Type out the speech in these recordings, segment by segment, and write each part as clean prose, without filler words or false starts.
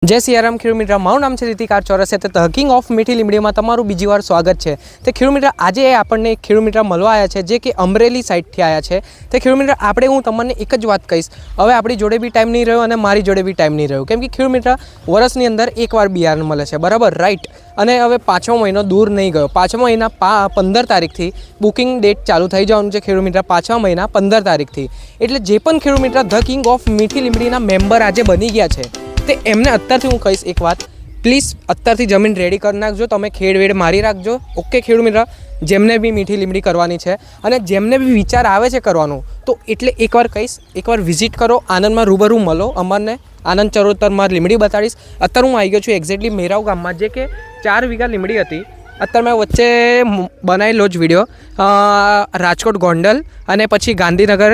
જય સિયારામ ખેડૂત મિત્ર, મારું નામ છે રીતિકાર ચોરસિયા. તે હકિંગ ઓફ મીઠી લીમડીમાં તમારું બીજી વાર સ્વાગત છે. તે ખેડૂત મિત્ર, આજે આપણને એક ખેડૂત મિત્ર મળવા આવ્યા છે જે કે અમરેલી સાઈડથી આવ્યા છે. તે ખેડૂત મિત્ર, હું તમને એક જ વાત કહીશ, હવે આપણી જોડે બી ટાઈમ નહીં રહ્યો અને મારી જોડે બી ટાઈમ નહીં રહ્યો, કેમ કે ખેડૂત મિત્ર વર્ષની અંદર એકવાર બિયારણ મળે છે, બરાબર, રાઈટ. અને હવે 5મો મહિનો દૂર નહીં ગયો. 5મા મહિના 15 તારીખથી બુકિંગ ડેટ ચાલુ થઈ જવાનું છે ખેડૂત મિત્ર, 5મા મહિના 15 તારીખથી. એટલે જે પણ ખેડૂત મિત્ર ધ કિંગ ઓફ મીઠી લીમડીના મેમ્બર આજે બની ગયા છે તે એમને અત્યારથી હું કહીશ એક વાત, પ્લીઝ અત્યારથી જમીન રેડી કરી નાખજો, તમે ખેડવેડ મારી રાખજો. ઓકે ખેડૂત મિત્ર, જેમને બી મીઠી લીમડી કરવાની છે અને જેમને બી વિચાર આવે છે કરવાનું, તો એટલે એકવાર કહીશ, એકવાર વિઝિટ કરો, આનંદમાં રૂબરૂ મળો અમને. આનંદ ચરોતરમાં લીમડી બતાડીશ. અત્યારે હું આવી ગયો છું એક્ઝેક્ટલી મેરાવ ગામમાં, જે કે 4 વીઘા લીમડી હતી. અત્યારે મેં વચ્ચે બનાવેલો જ વિડીયો રાજકોટ ગોંડલ અને પછી ગાંધીનગર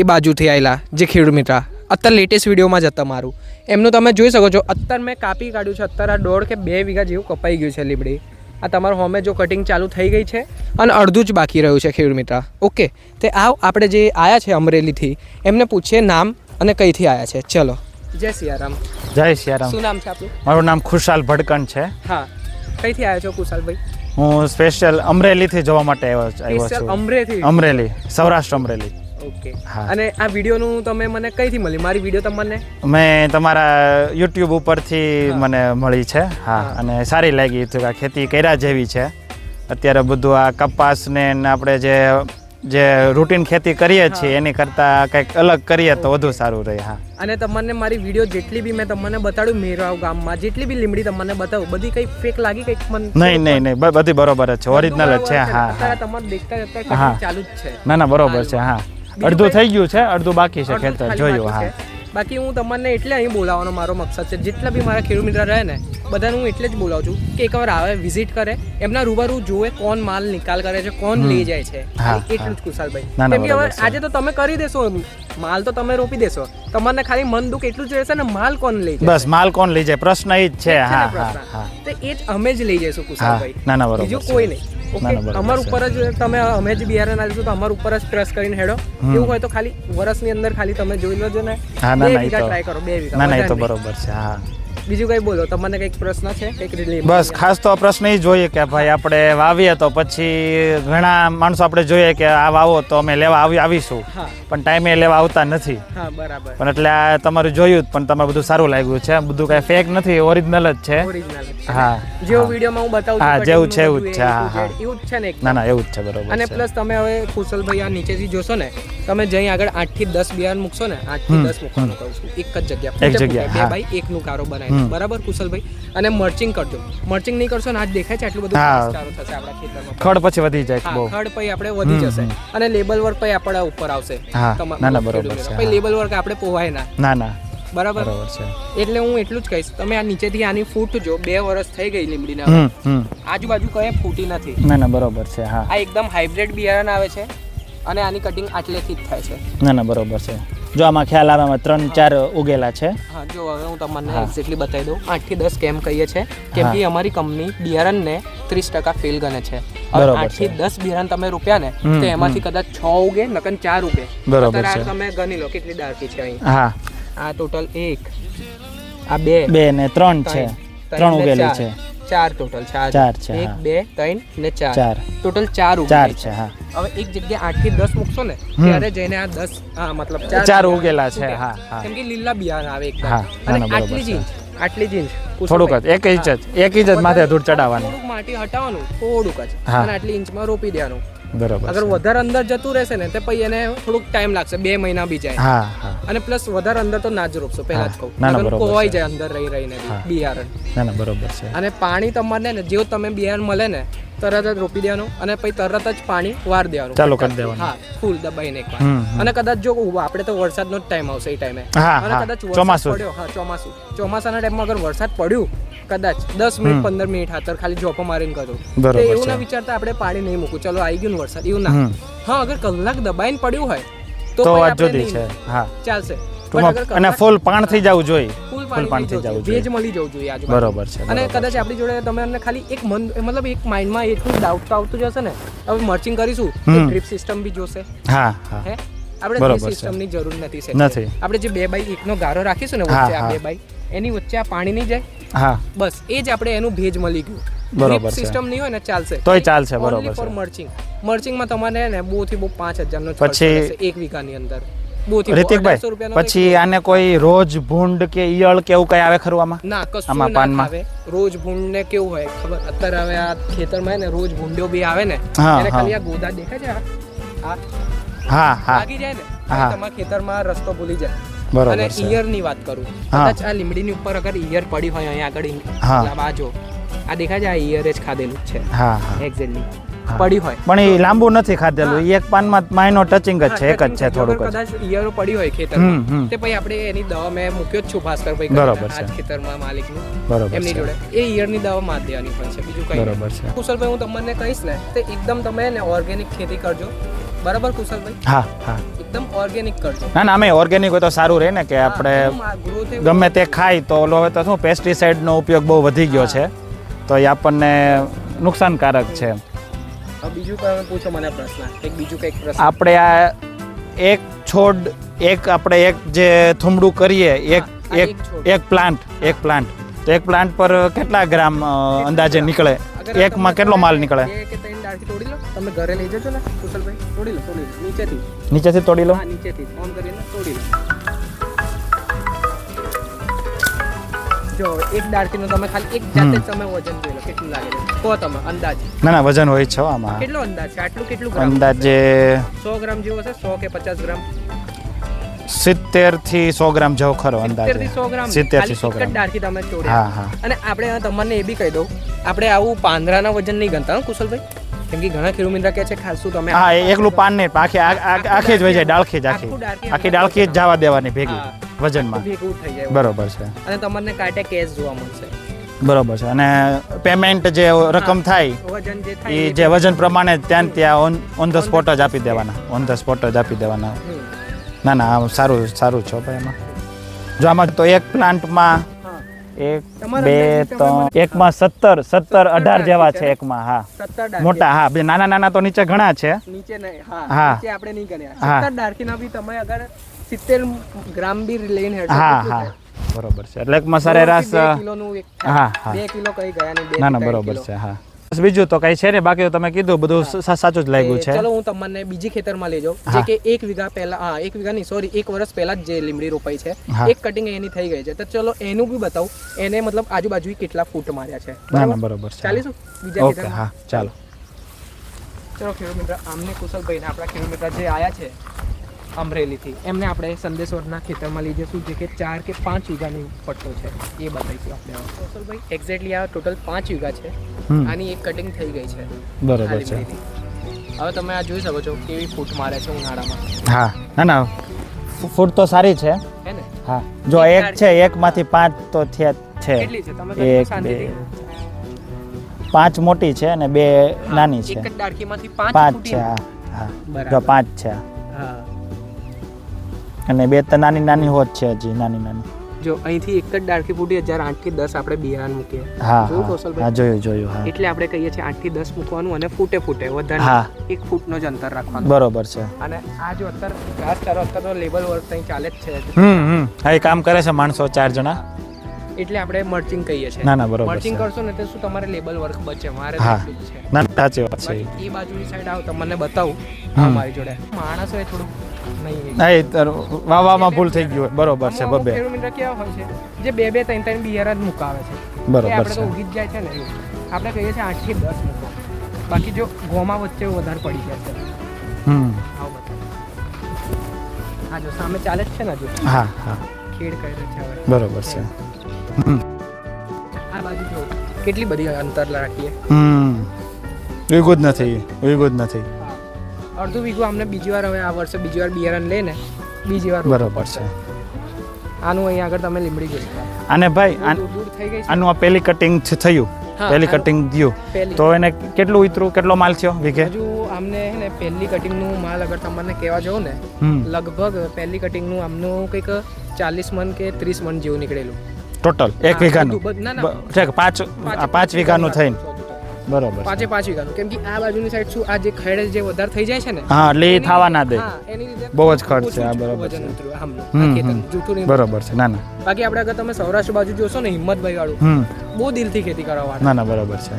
એ બાજુથી આવેલા જે ખેડૂત મિત્ર અત્યારે લેટેસ્ટ વિડીયોમાં જ હતા મારું, એમનું તમે જોઈ શકો છો. અત્યારે મેં કાપી કાઢ્યું છે, અત્યારે 1.5 કે 2 વીઘા જેવું કપાઈ ગયું છે લીમડી. આ તમારું હોમે જો કટિંગ ચાલુ થઈ ગઈ છે અને અડધું જ બાકી રહ્યું છે ખેડૂત મિત્ર. ઓકે, તે આપણે જે આવ્યા છે અમરેલીથી એમને પૂછીએ નામ અને કઈથી આવ્યા છે. ચલો. જય સિયારામ. જય સિયારામ. શું નામ છે આપનું? મારું નામ ખુશાલ ભડકન છે. હા, કઈથી આવ્યા છો કુશાલભાઈ? હું સ્પેશિયલ અમરેલીથી જોવા માટે આવ્યો છું. અમરેલી, સૌરાષ્ટ્ર અમરેલી. ઓકે. અને આ વિડીયોનું તમે મને કઈથી મળી? મારી વિડીયો તમને મેં તમારા યુટ્યુબ ઉપરથી મને મળી છે. હા, અને સારી લાગી. તો આ ખેતી કર્યા જેવી છે. અત્યારે બધું આ કપાસ ને આપણે જે રૂટીન ખેતી કરીએ છીએ એની કરતાં કંઈક અલગ કરીએ તો વધુ સારું રહે. હા, અને તમને મારી વિડીયો જેટલી બી મેં તમને બતાડ્યું મેરાવ ગામમાં જેટલી બી લીમડી તમને બતાવું, બધી કંઈ ફેક લાગી કંઈક મને? નહીં, બધી બરોબર જ છે, ઓરિજિનલ જ છે. હા, તમારે દેખતા ચાલુ જ છે. ના, બરોબર છે. હા, અડધું થઈ ગયું છે, અડધું બાકી છે ખેતર, જોયું. હા, બાકી હું તમને એટલે અહીં બોલાવવાનો મારો મકસદ છે. જેટલા બી મારા ખેડૂત મિત્ર રહે ને બધાને હું એટલે જ બોલાવું છું કે એકવાર આવે, વિઝિટ કરે, એમના રૂબરૂ જોવે કોણ માલ નિકાલ કરે છે, કોણ લઈ જાય છે. એટલું જ કુશાલભાઈ. કેમ કે હવે આજે તો તમે કરી દેશો, માલ તો તમે રોપી દેશો, તમને ખાલી મન દુઃખ એટલું જ રહેશે ને માલ કોણ લઈ જાય. બસ માલ કોણ લઈ જાય, પ્રશ્ન એ જ છે. હા, તો એ જ અમે જ લઈ જઈશું કુશાલભાઈ, બરોબર, બીજું કોઈ નહીં. અમાર ઉપર જ તમે અમે જ બિયારણ આલીશું તો અમાર ઉપર જ ટ્રસ્ટ કરીને હેડો. એવું હોય તો ખાલી વર્ષની અંદર ખાલી તમે જોઈ લેજો ને. 2 વીઘા ટ્રાય કરો, 2 વીઘા. ના, એ તો બરોબર છે. હા, બીજું કઈ બોલો, તમને કઈક પ્રશ્ન છે? કઈક બસ ખાસ તો પ્રશ્ન એ જોઈએ કે ભાઈ આપણે વાવીએ તો પછી ઘણા માણસો આપણે જોઈએ કે આ વાવો તો અમે લેવા આવીશું, પણ ટાઈમે લેવા આવતા નથી. હા, બરાબર. પણ એટલે આ તમારું જોયું પણ તમારે બધું સારું લાગ્યું છે, બધું કઈ ફેક નથી, ઓરિજિનલ જ છે. હા, જેવું વિડીયોમાં હું બતાવું છું, હા, જેવું છે એવું જ છે. હા, એવું જ છે ને. ના, એવું જ છે, બરોબર. અને પ્લસ તમે હવે કુશલભાઈ આ નીચેથી જોશો ને, તમે જઈ આગળ 8 થી 10 બિયારણ મૂકશો ને, 8 થી 10 મૂકવાનું કહું છું, એક જ જગ્યા 2x1 નું કારો બનાવી, બરાબર કુશલભાઈ. અને મર્ચિંગ કરજો, મર્ચિંગ નહીં કરશો ને આજ દેખાય છે આટલું બધું સારું થશે આપણા ખેતરમાં. ખડ પછી વધી જાય બહુ, ખડ પછી આપણે વધી જશે અને લેબલ વર્ક પછી આપણા ઉપર આવશે. ના, બરોબર છે. પછી લેબલ વર્ક આપણે પોવાય ના, બરાબર છે. એટલે હું એટલું જ કહીશ, તમે આ નીચેથી આની ફૂટ જો, 2 વર્ષ થઈ ગઈ લીમડીના, આજુબાજુ કઈ ફૂટી નથી. ના, બરોબર છે. હા, આ એકદમ હાઇબ્રિડ બિયારણ આવે છે અને આની કટિંગ આટલેથી જ થાય છે. ના, બરોબર છે. જો આમાં ખ્યાલ આવે, 3-4 ઉગેલા છે. હા, જો હવે હું તમને એક્ઝેક્ટલી બતાવી દઉં. 8 થી 10 કેમ કહીએ છીએ? કેમ કે અમારી કંપની બિયારણને 30% ફેલ ગણે છે. 8 થી 10 બિયારણ તમે રૂપિયા ને તો એમાંથી કદાચ 6 ઉગે, નકર 4 ઉગે. અત્યારે તમે ગણી લો કેટલી ડાર્કી છે અહીં. હા, આ ટોટલ 1, આ 2 ને 3 છે, 3 ઉગેલી છે. 4 ટોટલ, 4 છે. 1, 2, 3 ને 4 ટોટલ 4 છે. હા, હવે એક જગ્યાએ 8 થી 10 મૂકશો ને ત્યારે જઈને આ 10 મતલબ 4 ઉગેલા છે. હા, કેમ કે લીલા બિયારણ આવે એકદમ. અને આટલી જ ઇંચ થોડુંક જ, એક ઇંચ જ માથે ધૂળ ચડાવવાનું, થોડુંક માટી હટાવવાનું, થોડુંક જ, અને આટલી ઇંચમાં રોપી દેવાનું. બરાબર. અગર વધારે અંદર જતું રહેશે ને તો પછી એને થોડુંક ટાઈમ લાગશે, 2 મહિના બી જાય. અને પ્લસ વધારે અંદર તો ના જ રોપશો, પહેલા જ કહું, કોવાઈ જાય અંદર રહીને બિયારણ. ના, બરોબર છે. અને પાણી તમારે ને જેવું તમે બિયારણ મળે ને તરત જ રોપી દેવાનું અને પછી તરત જ પાણી વાર દેવાનું, ચાલુ કરી દેવાનું. હા, ફૂલ દબાઈને એકવાર. અને કદાચ જો આપણે તો વરસાદનો જ ટાઈમ આવશે એ ટાઈમે, અને કદાચ ચોમાસું પડ્યો, ચોમાસાના ટાઈમમાં અગર વરસાદ પડ્યું, કદાચ 10 મિનિટ 15 મિનિટ હાથર ખાલી જોપો મારીને કરો, એવું ના વિચારતા આપણે પાણી નહીં મૂકવું, ચલો આવી ગયું વરસાદ, એવું ના. હા, અગર કલાક દબાઈને પડ્યું હોય તો ચાલશે, અને ફૂલ પાણ થઈ જવું જોઈએ, ફૂલ પાણ થઈ જવું જોઈએ, ભેજ મળી જવું જોઈએ આજુબાજુ. બરોબર છે. અને કદાચ આપણી જોડે તમે ખાલી એક મતલબ એક માઇન્ડમાં એટલું ડાઉટ આવતું જશે ને, હવે મર્ચિંગ કરીશું તો ડ્રીપ સિસ્ટમ બી જોશે. હા, આપણે ડ્રીપ સિસ્ટમની જરૂર નથી. આપણે જે 2x1 નો ગારો રાખીશું ને વચ્ચે, આ 2x એની વચ્ચે આ પાણી નહીં જાય, હા બસ એ જ આપણે એનું ભેજ મળી ગયું. બરોબર છે. સિસ્ટમ નહીં હોય ને ચાલશે, તોય ચાલશે. બરોબર ઓનલી ફોર છે. મર્ચિંગમાં તમારે ને બહુ થી બહુ 5000 નો પછી એક વીઘાની અંદર. બહુ થી રિતિકભાઈ પછી આને કોઈ રોજ ભૂંડ કે ઈયળ કે એવું કઈ આવે ખરું આમાં? ના, કશું આમાં ના પાનમાં? આવે. રોજ ભૂંડ ને કેવું હોય ખબર, અત્યારે હવે આ ખેતરમાં ને રોજ ભૂંડ્યો બી આવે ને, હા, એને હા. ખાલી આ ગોદા દેખાય છે આ હા હા લાગી જાય ને, હા. તમારા ખેતરમાં રસ્તો ભૂલી જાય. બરોબર અને છે. ઈયર ની વાત કરું, હા. કદાચ આ લીમડીની ઉપર અગર ઈયર પડી હોય અહીંયા આગળ, હા. આ બાજુ આ દેખાય છે, આ ઈયર જ ખાધેલું જ છે હા હા એક્ઝેક્ટલી હા. પડી હોય. પણ એ લાંબુ નથી ખાધેલું, એક પાનમાં માઇનો ટચિંગ જ છે, એક જ છે થોડુંક જ. કદાચ ઈયરો પડી હોય હમ, ખેતરમાં, હમ. તે પછી આપણે એની દવા મેં મૂક્યો જ છું ભાસ્કરભાઈ બરોબર કરીને, આ જ છે. ખેતરમાં માલિકનું બરોબર એમની છે. જોડે એ ઈયરની દવા માર દેવાની હોય છે, બીજું કંઈ બરોબર છે. કુશલભાઈ હું તમને કહીશ ને તે એકદમ તમે ને ઓર્ગેનિક ખેતી કરજો, બરાબર કુશલભાઈ? હા હા એકદમ ઓર્ગેનિક કરજો. ના ના, અમે ઓર્ગેનિક હોય તો સારું રહે ને, કે આપણે ગ્રોથ ગમે તે ખાય તો ઓલો હવે તો શું પેસ્ટિસાઇડનો ઉપયોગ બહુ વધી ગયો છે, તો એ આપણને નુકસાનકારક છે. બીજું કોઈ પૂછો મને પ્રશ્ન, એક બીજું કંઈક પ્રશ્ન. આપણે આ એક છોડ આપણે એક જે થુમડું કરીએ એક હા, એક એક પ્લાન્ટ તો એક પ્લાન્ટ પર કેટલા ગ્રામ અંદાજે નીકળે? એકમાં કેટલો માલ નીકળે? બે કે ત્રણ ડાળખી તોડી લો, તમે ઘરે લઈ જજો ને કુશલભાઈ, તોડી લો નીચેથી. નીચેથી તોડી લો. હા, નીચેથી ઓન કરીને તોડી લો. જો એક ડાળખીનો તમે ખાલી એક જાતે જ તમે વજન જોઈ લો કેટલું લાગે છે, કહો તમે અંદાજ. ના ના, વજન હોય છે આમાં. કેટલો અંદાજ છે? આટલું કેટલું ગ્રામ? અંદાજે 100 ગ્રામ જેવો હશે, 100 કે 50 ગ્રામ. 70 થી 100 ગ્રામ જેવો ખરો 70 અંદાજે. થી 100 ગ્રામ 70 થી ખાલી 100 એક જ ગ્રામ. ડાળખી તમે તોડી. હા હા. અને આપણે તમને એ બી કહી દઉં, આપણે આવું પાંદડાના વજન નહીં ગણતા હો કુશલભાઈ, કેમ કે ઘણા ખેડૂત મિત્ર કહે છે ખાસું તમે હા, એકલું પાન નહીં, આખી જ વહી જાય, ડાળખી જ આખી ડાળખી જ જવા દેવાની ભેગી વજનમાં. ભેગું થઈ જાય. બરોબર છે. અને તમને કાંટે કેશ જોવા મળશે. બરોબર છે. અને પેમેન્ટ જે રકમ થાય વજન જે એ થાય જે વજન પ્રમાણે ત્યાં ઓન ધ સ્પોટ જ આપી દેવાના, ઓન ધ સ્પોટ જ આપી દેવાના. ના ના, આમ સારું સારું છે ભાઈ એમાં. જો આમાં તો એક પ્લાન્ટમાં 1 2 3 એકમાં 17 18 જેવા છે એકમાં. હા 17 મોટા. હા, બે નાના નાના તો નીચે ઘણા છે. નીચે નહીં. હા, હા. નીચે આપણે નહીં ગણ્યા. હા. 17 ડાળખીના બી તમે અગર 70 ગ્રામ બી લઈને હેડો હા હા, બરોબર છે. એટલે એકમાં સરેરાશ 2 કિલોનું એક થાય. હા હા. 2 કિલો કઈ ગયા નહીં. ના ના, બરોબર છે. હા, બસ બીજું તો કઈ છે ને, બાકી તો તમે કીધું બધું સાચું જ લાગ્યું છે. ચલો હું તમને બીજી ખેતરમાં લઈ જાઉં, જે હા. કે 1 વીઘા પહેલા, હા 1 વીઘા નહીં, સોરી 1 વર્ષ પહેલા જ જે લીમડી રોપાઈ છે, હા. એક કટિંગ એની થઈ ગઈ છે, તો ચલો એનું બી બતાવું, એને મતલબ આજુબાજુ કેટલા ફૂટ માર્યા છે. ના ના, બરોબર છે. ચાલીશું બીજા ઓકે. ખેતરમાં? હા, ચાલો. ચલો ખેડૂત મિત્ર, આમને કુશલભાઈને આપણા ખેડૂત મિત્ર જે આયા છે અમરેલીથી, એમને આપણે સંદેશવરના ખેતરમાં લઈ જઈશું, જે કે 4 કે 5 વીઘાની પટ્ટો છે, એ બતાવીશું આપણે. કુશલભાઈ એક્ઝેક્ટલી આ ટોટલ 5 વીઘા છે, આની એક કટિંગ થઈ ગઈ છે. બરોબર આ છે. લીમડીથી. હવે તમે આ જોઈ શકો છો કેવી ફૂટ મારે છે ઉનાળામાં, હા, ના ના, ફૂડ તો સારી છે. હે ને? હા, જો એક છે, એકમાંથી 5 તો થયા છે. કેટલી છે તમે કહો 1 શાંતિથી? 2 5 મોટી છે અને 2 નાની છે. એક જ ડાળખીમાંથી 5 5 છે. હા હા, બરાબર. જો 5 છે. હા, અને 2 તો નાની નાની હોત છે હજી, નાની નાની. જો અહીંથી એક જ ડાળખી ફૂટી 1008 થી 10 આપણે બિયારણ મૂકીએ. હા જોયું હા, કૌશલભાઈ? હા, જોયું. હા, એટલે આપણે કહીએ છીએ 8 થી 10 મૂકવાનું અને ફૂટે વધારે હા. 1 ફૂટનો જ અંતર રાખવાનું. બરોબર છે. અને આ જો અત્યારે ઘાસચારો અત્યારનો લેબલ વર્ક ત્યાં ચાલે જ છે, હા, એ કામ કરે છે માણસો 4 જણા. એટલે આપણે મર્ચિંગ કહીએ છીએ. ના ના, બરોબર મર્ચિંગ છે. કરશો ને તો શું તમારે લેબલ વર્ક બચે, મારે હા. એટલું જ છે. ના, સાચી વાત છે. બાકી એ બાજુની સાઈડ આવો તમને બતાવું મારી જોડે માણસો એ થોડું નહીં. હા, એ વાવામાં ભૂલ થઈ ગયું. બરોબર છે. અમુક બબે. ખેડૂત મિત્ર કેવા હોય છે જે 2 3 બિયારણ જ મુકાવે છે. બરોબર એ આપણે તો છે. ઉગી જ જાય છે ને એવું. આપણે કહીએ છીએ 8 થી 10 મૂકો, બાકી જો ગોમાં વચ્ચે વધારે પડી જાય છે. આવું બતાવો. હા, જો સામે ચાલે જ છે ને, જો હા હા, ખેડ કરે છે હવે. બરોબર છે. આ બાજુ જો કેટલી બધી અંતર રાખીએ. વિગું જ નથી. અડધું વીઘું અમને બીજી વાર, હવે આ વર્ષે બીજી વાર બિયારણ લે ને બીજી વાર બરોબર છે. આનું અહીં આગળ તમે લીમડી જોઈ અને ભાઈ દૂર થઈ ગઈ છે. આનું આ પહેલી કટિંગ થયું, હા, પહેલી આનું કટિંગ થયું, પહેલી. તો એને કેટલું ઉતરું, કેટલો માલ થયો વીઘે? હજુ આમને હે ને પહેલી કટિંગનું માલ અગર તમને કહેવા જાઉં ને, લગભગ પહેલી કટિંગનું આમનું કંઈક 40 મણ કે 30 મણ જેવું નીકળેલું ટોટલ 1 વીઘાનું. ના, ના. છે કે 5 વીઘાનું થઈને બરોબર 5 વીઘાનું, કેમ કે આ બાજુની સાઈડ શું આ જે ખેડ જે વધારે થઈ જાય છે ને, હા એટલે એ થવા ના દે. હા એની લીધે બહુ જ ખર્ચ છે. આ ઓછું બરોબર વજન છે. ઉતર્યું આમનું, આ ખેતરનું, જૂઠું નહીં. બરોબર છે. ના ના. બાકી આપણે અગર તમે સૌરાષ્ટ્ર બાજુ જોશો ને હિંમતભાઈ વાળું, બહુ દિલથી ખેતી કરવાવાળા. ના ના બરોબર છે.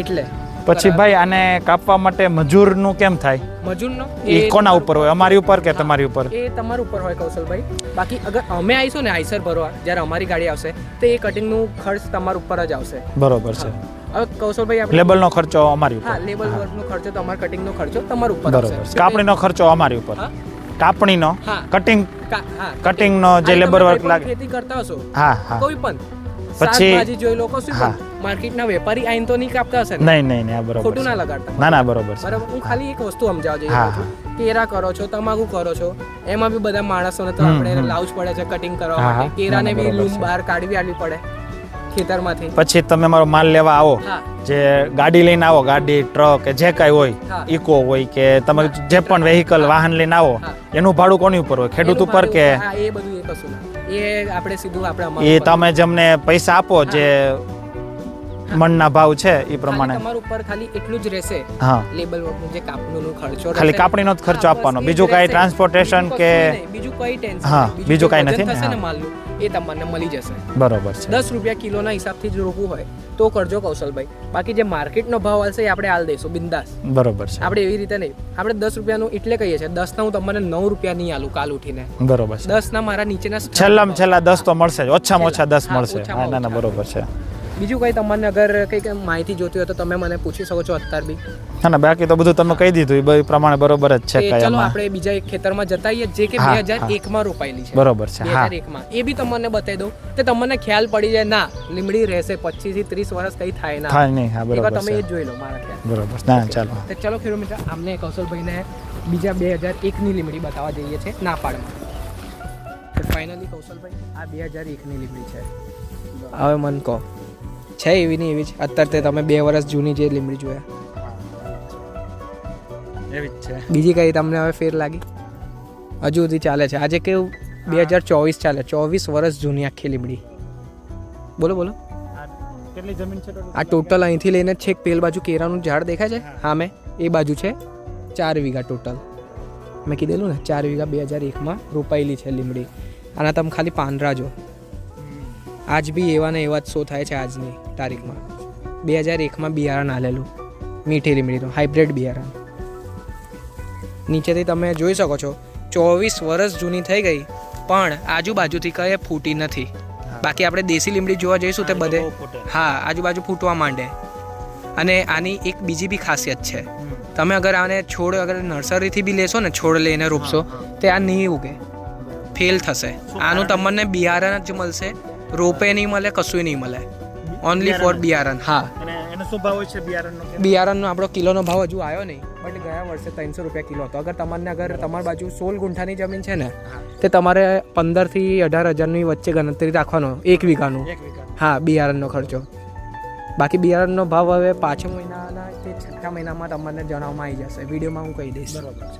એટલે પછી ભાઈ આને કાપવા માટે મજૂરનું કેમ થાય? મજૂરનો એ કોના ઉપર હોય, અમારી ઉપર કે તમારી ઉપર? એ તમારા ઉપર હોય કૌશલભાઈ. બાકી અગર અમે આવીશું ને આઈસર ભરવા, જ્યારે અમારી ગાડી આવશે તો એ કટિંગનું ખર્ચ તમારા ઉપર જ આવશે. બરોબર છે. હવે કૌશલભાઈ આપણે લેબલનો ખર્ચો અમારી ઉપર. હા લેબલ વર્કનો ખર્ચો, તમારા કટિંગનો ખર્ચો તમારા ઉપર બરોબર આવશે. છે. કાપણીનો ખર્ચો અમારી ઉપર. હા? કાપણીનો, હા. કટિંગ, હા કટિંગનો જે આ લેબર તમે વર્ક કોઈ પણ લાગે. ખેતી કરતા હશો હા હા. કોઈ પણ પછી- શાકભાજી જોઈ લો, કશું હા. પણ માર્કેટના વેપારી આઈન તો નહીં કાપતા હશે ને? નહીં નહીં નહીં, આ બરોબર ખોટું છે. ના લગાડતા. ના ના બરોબર છે. બરાબર. હું ખાલી એક વસ્તુ સમજાવવા જઈ હા, રહ્યો છું. કેરા કરો છો, તમાકુ કરો છો, એમાં બી બધા માણસોને તો આપણે લાવું જ પડે છે કટિંગ કરવા હા, માટે. હા. કેરાને ના, ના, બી બરોબર લૂમ છે. બહાર કાઢવી આલવી પડે ખેતરમાંથી. પછી તમે મારો માલ લેવા આવો, હા જે ગાડી લઈને આવો, ગાડી, ટ્રક કે જે કાંઈ હોય, હા. ઇકો હોય કે તમે જે પણ વેહિકલ વાહન લઈને આવો, હા. એનું ભાડું કોની ઉપર હોય? ખેડૂત એનું ઉપર મારું- કે? હા એ બધું એ કશું ના. એ આપણે સીધું આપણે એ અમારું ઉપર. તમે જેમને પૈસા આપો, જે મણના ભાવ છે એ પ્રમાણે. ખાલી તમારું ઉપર ખાલી એટલું જ રહેશે, હા, લેબલ વર્કનું જે કાપણીનો ખર્ચો ખાલી રહેશે. કાપણીનો જ ખર્ચો હા, આપવાનો, બસ એ જ બીજું કાંઈ રહેશે. ટ્રાન્સપોર્ટેશન બીજું કે? કશું નહીં, બીજું કઈ ટેન્શન હા, નહીં. બીજું કાંઈ વજન નથી ને? થશે ને હા. માલનું એ તમને મળી જશે. બરોબર છે. 10 રૂપિયા કિલોના હિસાબથી જ રોકવું હોય તો કરજો કૌશલભાઈ. બાકી જે માર્કેટનો ભાવ આવશે એ આપણે હાલ દઈશું બિંદાસ. બરોબર છે. આપણે એવી રીતે નહીં. આપણે 10 રૂપિયાનું એટલે કહીએ છીએ, 10 ના હું તમને 9 રૂપિયા નહીં આલું કાલ ઉઠીને. બરોબર છે. 10 ના મારા નીચેના છેલ્લામાં છેલ્લા 10 તો મળશે જ, ઓછામાં ઓછા 10 હા, મળશે. ઓછામાં હા, ના ના ઓછા. બરોબર છે. બીજું કંઈ તમને અગર કંઈક માહિતી જોતી હોય તો તમે મને પૂછી શકો છો અત્યારે બી. ના ના બાકી તો બધું તમે કહી દીધું, એ પ્રમાણે બરોબર જ છે. એ કાંઈ ચલો એમાં. આપણે બીજા એક ખેતરમાં જતા આવીએ જે કે હા, 2001 માં રોપાયેલી છે. બરોબર છે. હા 2001 માં એ બી તમને બતાવી દઉં તો તમને ખ્યાલ પડી જાય, ના લીમડી રહેશે 25 થી 30 વર્ષ કઈ થાય ના. થાય નહીં. હા એકવાર બરોબર તમે એ છે. જ જોઈ લો મારા ખ્યાલ. બરોબર. ના ચાલો. તો ચલો ખેડૂત મિત્ર, આમને કૌશલભાઈને બીજા 2001 ની લીમડી બતાવવા જઈએ છે નાપાડમાં. તો ફાઇનલી કૌશલભાઈ આ 2001 ની લીમડી છે. હવે મન કહો છે એવી ને એવી જ? અત્યારે તે તમે 2 વર્ષ જૂની જે લીમડી જોયા, એવી જ છે. બીજી કઈ તમને હવે ફેર લાગી? હજુ સુધી ચાલે છે. આજે કેવું 2024 ચાલે, 24 વર્ષ જૂની આખી લીમડી. બોલો બોલો. કેટલી જમીન છે total? આ ટોટલ અહીંથી લઈને છેક પેલ બાજુ કેરાનું ઝાડ દેખાય છે હા મેં એ બાજુ છે 4 વીઘા ટોટલ. મેં કીધેલું ને 4 વીઘા 2001 માં રોપાયેલી છે લીમડી. આના તમે ખાલી પાંદડા જો, આજ બી એવા ને એવા જ શો થાય છે આજની તારીખમાં. 2001 માં બિયારણ આલેલું મીઠી લીમડીનું હાઇબ્રિડ બિયારણ. નીચેથી તમે જોઈ શકો છો 24 વર્ષ જૂની થઈ ગઈ પણ આજુબાજુથી કઈ ફૂટી નથી. બાકી આપણે દેશી લીમડી જોવા જઈશું તે બધે હા આજુબાજુ ફૂટવા માંડે. અને આની એક બીજી બી ખાસિયત છે, તમે અગર આને છોડ અગર નર્સરીથી બી લેશો ને, છોડ લઈને રોપશો તે આ નહીં ઉગે, ફેલ થશે. આનું તમને બિયારણ જ મળશે, રોપે નહીં મળે, કશું નહીં મળે, ઓનલી ફોર બિયારણ. હા અને એનો શું ભાવ હોય છે બિયારણનો? બિયારણનો આપણો કિલોનો ભાવ હજુ આવ્યો નહીં, બટ ગયા વર્ષે 300 રૂપિયા કિલો હતો. અગર તમારી બાજુ 16 ગુંઠાની જમીન છે ને તે તમારે 15 થી 18,000ની વચ્ચે ગણતરી રાખવાનો 1 વીઘાનું. હા બિયારણનો ખર્ચો. બાકી બિયારણનો ભાવ હવે 5 મહિનાના કે 6 મહિનામાં તમને જણાવવામાં આવી જશે, વિડીયોમાં હું કહી દઈશ. બરોબર છે.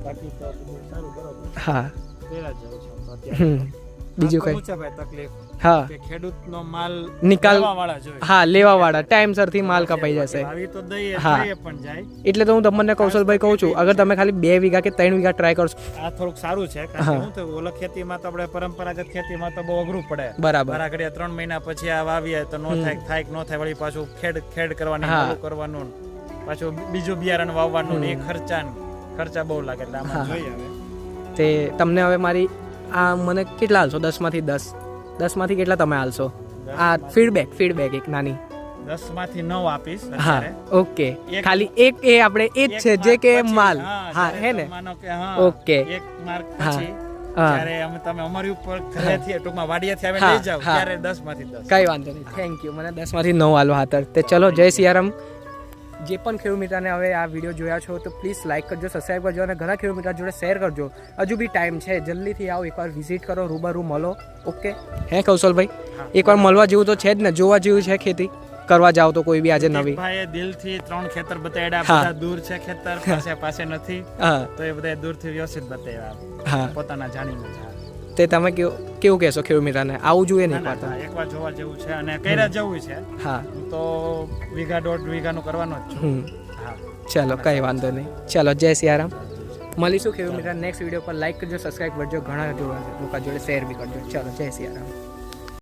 બાકી તો સારું. બરોબર. હા પેલા જ જવું છે તો અત્યારે. બીજું આ કંઈ? શું છે ભાઈ તકલીફ હા કે ખેડૂતનો માલ નિકાલ લેવાવાળા જોઈએ. હા લેવાવાળા ટાઈમસરથી માલ કપાઈ જશે. આવી તો દઈએ હા. દઈએ પણ જાય. એટલે તો હું તમને કૌશલભાઈ કહું છું, અગર તમે ખાલી 2 વીઘા કે 3 વીઘા ટ્રાય કરશો. આ થોડુંક સારું છે કારણ કે શું થયું, ઓલા ખેતીમાં તો આપણે પરંપરાગત ખેતીમાં તો બહુ અઘરું પડે. બરાબર. મારા ઘડિયા 3 મહિના પછી આ વાવીએ તો નો થાય, થાય કે નો થાય, વળી પાછું ખેડ કરવાની, હા. ચાલુ કરવાનું, પાછું બીજું બિયારણ વાવવાનું ને એ ખર્ચા બહુ લાગે. એટલે આમાં હા. જોઈએ હવે. તે તમને હવે મારી આ મને કેટલા હાલશો? 10 માંથી 10? 10 માંથી કેટલા તમે હાલશો? આ ફીડબેક એક નાની. 10 માંથી 9 આપીશ હા અત્યારે. ઓકે. એક- ખાલી એક એ આપણે એ જ છે એક જે mark કે પછી, માલ. હા, હા જ્યારે હે ને? તમે માનો કે હા, ઓકે. એક માર્ક હા. પછી હા જ્યારે તમે અમારી ઉપર ઘરેથી ટૂંકમાં વાડિયાથી આવીને હા, લઈ જાવ હા. ત્યારે 10 માંથી 10. કઈ વાંધો નહીં, થેન્ક યુ. મને 10 માંથી 9 હાલવા હાતર. તે ચલો જય સિયારામ. જે પણ ખેડૂત મિત્રને હવે આ વિડીયો જોયા છો તો પ્લીઝ લાઇક કરજો, સબસ્ક્રાઈબ કરજો અને ઘણા ખેડૂત મિત્ર જોડે શેર કરજો. હજુ બી ટાઈમ છે, જલ્દીથી આવો, એકવાર વિઝિટ કરો, રૂબરૂ મળો. ઓકે હે કૌશલભાઈ? એકવાર મળવા જેવું તો છે જ ને, જોવા જેવું છે ખેતી કરવા જાવ તો કોઈ બી આજે નવી. ભાઈએ દિલથી 3 ખેતર બતાવ્યા, હા. બધા દૂર છે ખેતર, પાસે નથી હા તો એ બધા દૂરથી વ્યવસ્થિત બતાવ્યા, હા પોતાના જાણીને. તે તમે કેવું કહેશો ખેડૂત મિત્રને આવું જોઈએ નહીં પાછા? એકવાર જોવા જેવું છે અને કર્યા જેવું છે. હા હું તો વીઘા 1.5 વીઘાનું કરવાનો જ છું. હા ચલો કંઈ વાંધો નહીં. ચલો જય સિયારામ. મળીશું ખેડૂત મિત્ર નેક્સ્ટ વિડીયો પર. લાઈક કરજો, સબસ્ક્રાઈબ કરજો, ઘણા લોકો જોડે શેર બી કરજો. ચલો જય સિયારામ.